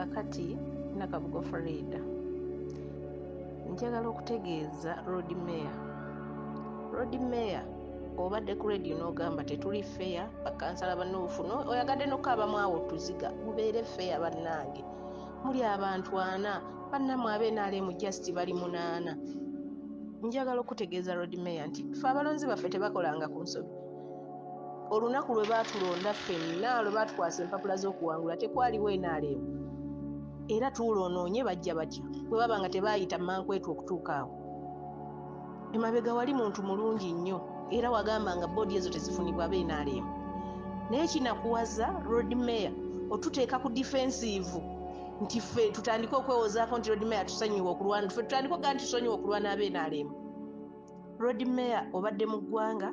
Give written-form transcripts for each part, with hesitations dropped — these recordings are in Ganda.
Kakati nakabugo Farida njagala okutegeeza road mayor obadde ku radio n'ogamba tetuli fair bakansala banuufu oyagadde nokaaba mwawo tuziga mubeere fair bannange muli abantu 4 bannammwe ab'NRM just bali 8 njagala okutegeeza road mayor nti ffe abalonzi baffe tebakolanga ku nsobi olunaku lwe baatulonda ffenna lwe baatukwasa empapula z'okuwangula tekwaliwo NRM era tuuloonoonye bajja batya bwe baba nga tebaayita mankwetu okutuuka awo emabega wali muntu mulungi nnyo era wagamba nga boodi ezo tezifunibwa b'NRM naye kinakuwaza road mayor otuteeka ku defensive nti ffe tutandike okwewozaako nti road mayor tusonyiwe okulwana ffe tutandike ogaa nti tusonyiwe okulwana ab'NRM road mayor obadde mu ggwanga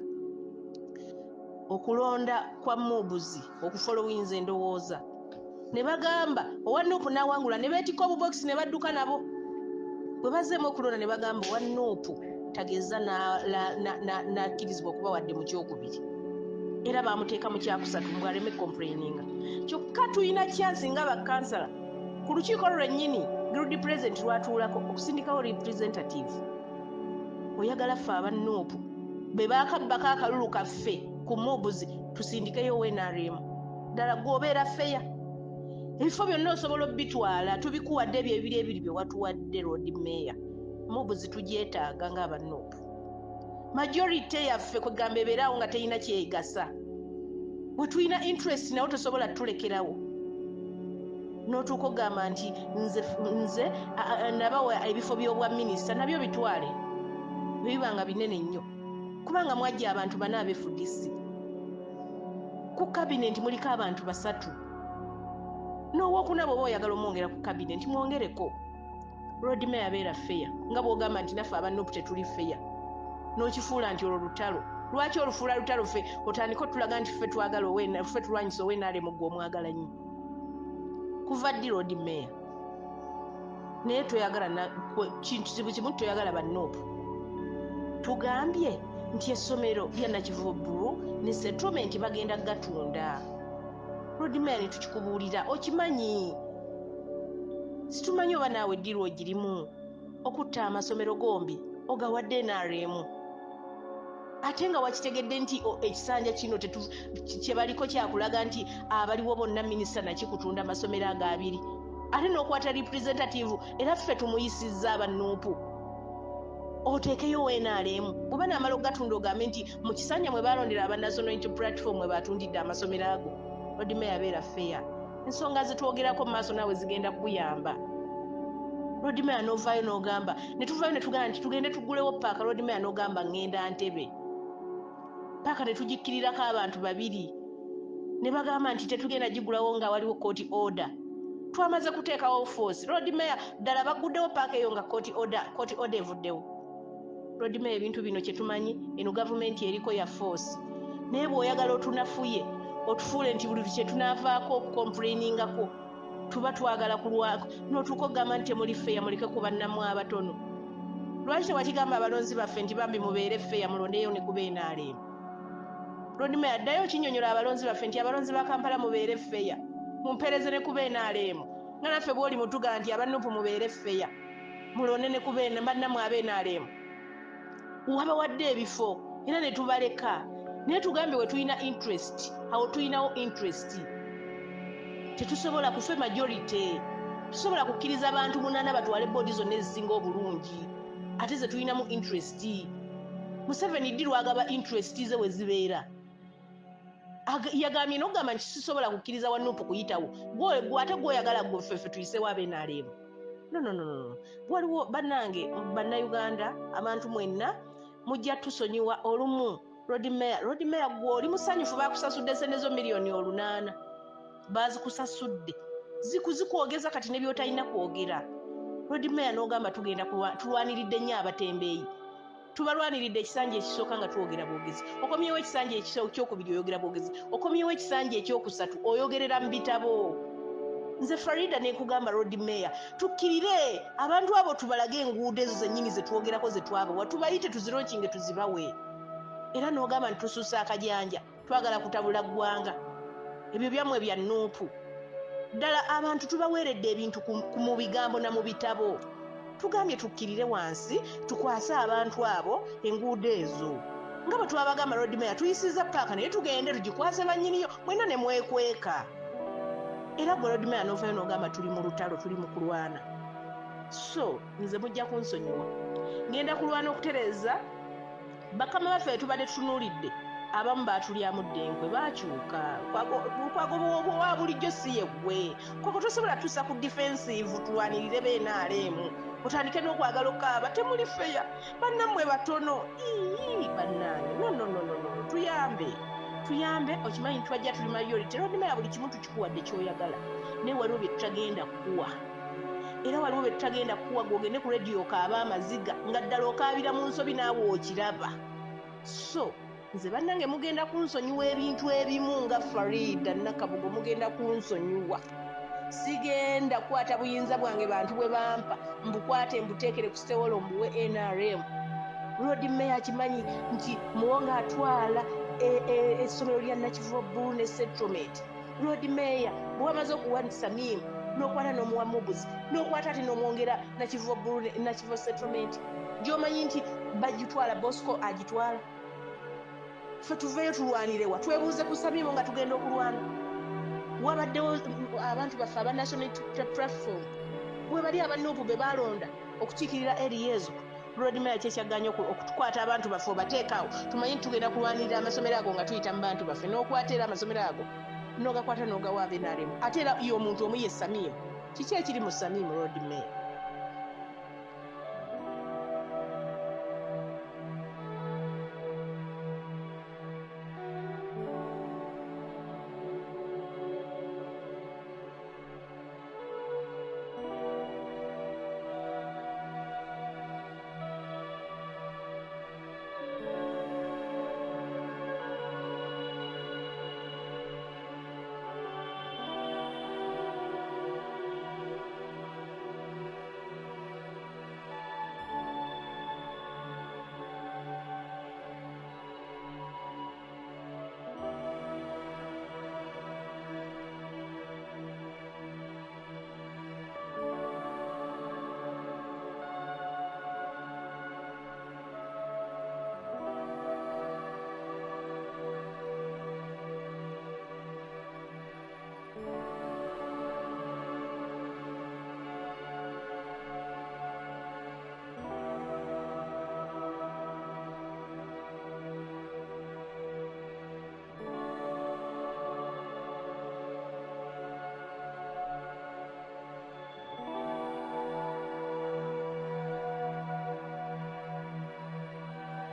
okulonda kwa mubuzi okufolowinza endowooza ne bagamba owanuupu n'awangula ne beetika obubokisi ne badduka nabo bwe bazzeemu okulonda ne bagamba owanuupu tageza n'akkirizibwa okuba wadde mu kyokubiri era baamuteeka mu kyakusatu mbw aleme complaininga kyokka tulina kyansi nga bakansala ku lukiiko lwennyini grid president lwatuulako okusindikawo representative oyagala ffe abanuupu be baakabbako akalulu kaffe ku mubuzi tusindikeyo NRM ddala gwobeera feya ebifo byonna osobola obitwala tubikuwadde ebyo ebiri bye watuwadde road mayor mubuzi tugyetaaga ng'abanuupu majority yaffe kwegamba ebeeraawo nga terina kyegasa bwe tulina interest nawo tosobola tulekerawo n'otuuka ogamba nti nze nabawa ebifo by'obwa minisita nabyo bitwale biba nga binene nnyo kubanga mwajja abantu 4 ab'FDC ku cabinet muliko abantu 3 n'owokuna bw'oba oyagala omwongera ku cabinet mwongereko road mayor abeera fair nga bw'ogamba nti naffe abanuupu tetuli fair n'okifuula nti olwo lutalo lwaki olufuula lutalo ffe otandika otulaga nti ffe twagala ffe tulwanyisa NRM gwe omwagala nnyo kuva ddi road mayor naye toyagala kintu kimu toyagala bannuupu tugambye nti essomero lya Nakivubo ne settlement bagenda gatunda road mayor tukikubuulira okimanyi situmanyi oba naawe ddirwa ogirimu okutta amasomero gombi ogawadde NRM ate nga wakitegedde nti ekisanja kino kye baliko kyakulaga nti abaliwo bonna minisita nakikutunda amasomero ago 2 ate n'okwata representative era ffe tumuyisizza abannuupu oteekeyo NRM bw'oba n'amala ogatunda ogambe nti mu kisanja mwe balondera aba national unity platform mwe batundidde amasomero ago road mayor abeera fair ensonga zetwogerako mu maaso naawe zigenda kuyamba road mayor n'ovaayo n'ogamba ne tuvaayo ne tugamba nti tugende tugulewo paaka road mayor n'ogamba ngenda Ntebe paaka ne tugikkirirako abantu 2 ne bagamba nti tetugenda gigulawo nga waliwo court order twamaze kuteekawo force road mayor ddala baguddewo paaka eyo nga court order evuddewo road mayor ebintu bino kye tumanyi eno gavumenti eriko ya force naye bw'oyagala otunafuye otufuule nti buli kye tunaavaako okukomplainingako tuba twagala kulwako n'otuuka ogamba nti temuli feya muleke ku bannammwe abatono lwaki tewakigamba abalonzi baffe nti bambi mubeere feya mulondeyo ne kuba NRM road mayor addayo okinnyonnyola abalonzi baffe nti abalonzi ba Kampala mubeere feya mumpereze ne kuba NRM nga naffe bw'oli mutuga nti abannuupu mubeere feya mulonde ne kuba bannammwe ab'NRM waba wadde ebifo era ne tubaleka naye tugambe we tulina interest awo tulinawo interest tetusobola kufe majority tusobola kukkiriza abantu 8 batwale boodi zonna ezisinga obulungi ate ze tulinamu interest Museveni ddi lwagaba interest ze we zibeera yagambye n'okugamba nti sisobola kukkiriza wanuupu kuyitawo gwe ate gwoyagala gwe ffeffe tuyisewo ab'NRM no waliwo bannange bannayuganda abantu mwenna mujja tusonyiwa olumu road mayor gw'oli musanyufu bakusasudde senezo miliyoni 8 bazikusasudde zikwogeza kati ne byotalina kwogera road mayor n'ogamba tugenda tulwaniridde nnyo abatembeeyi tubalwaniridde ekisanja ekisooka nga twogera bwogezi okomyewo ekisanja ekyokubiri oyogera bwogezi okomyewo ekisanja ekyokusatu oyogerera mu bitabo nze Farida nekugamba road mayor tukkirire abantu abo tubalage enguudo ezo zennyini zetwogerako zetwabawa tubayite tuzironkinge tuzibawe era n'ogamba nitusuusa akajanja twagala kutabula ggwanga ebyo byammwe bya nuupu ddala abantu tubaweeredde ebintu mu bigambo na mu bitabo. Tugambye tukkirire wansi tukwase abantu abo enguudo ezo nga bwe twabagamba road mayor tuyisiza paaka naye tugende tugikwase bannyiniyo mwena ne mwekweka. Era gwe road mayor n'ovaayo n'ogamba tuli mu lutalo tuli mu kulwana. So nze mujja kunsonyiwa ngenda kulwana okutereeza bakama baffe tubadde tutunuulidde abamu baatulyamu ddenkwe baakyuka lukwago wa bulijjo si ye ggwe kwako tosobola tusa ku defensive tulwanirire beenaaleemu otandike n'okwagala okaaba temuli feya bannammwe batono bannaange no tuyambe okimanyi ntwajja tuli mayority rodimaya buli kimu tukikuwadde kyoyagala naye waliwo bye tutagenda kukuwa era waliwo bye tutagenda kukuwa gwogende ku rediyo okaaba amaziga nga ddala okaabira mu nsobi naawe okiraba. So nze bannange mugenda kunsonyiwa ebintu ebimu nga Farida Nakabugo mugenda kunsonyiwa. Sigenda kukwata buyinza bwange bantu bwe bampa mbukwate mbuteekere ku stewolo mbuwe NRM. Road mayor akimanyi nti muwonga atwala essomero lya Nakivubo Bulu ne settlement. Road mayor bw'amaze okuwanisa mimu n'okwata n'omuwa mubuzi n'okwata ate n'omwongera Nakivubo Bulu Nakivubo settlement gy'omanyi nti bagitwala Bosco agitwala. Ffe tuveeyo tulwanirewa twebuuze ku Samimu nga tugenda okulwana. Wabaddewo abantu baffe aba national platform bwe bali abanuupu be balonda okukiikirira Erias road mayor kyekyaganya okutukwata abantu baffe obateekaawo tumanyi tugenda kulwanirira amasomero ago nga tuyita mu bantu baffe n'okwata era amasomero ago n'ogakwata n'ogawaaba NRM ate era y'omuntu omu ye Samimu. Kiki ekiri mu Samimu road mayor?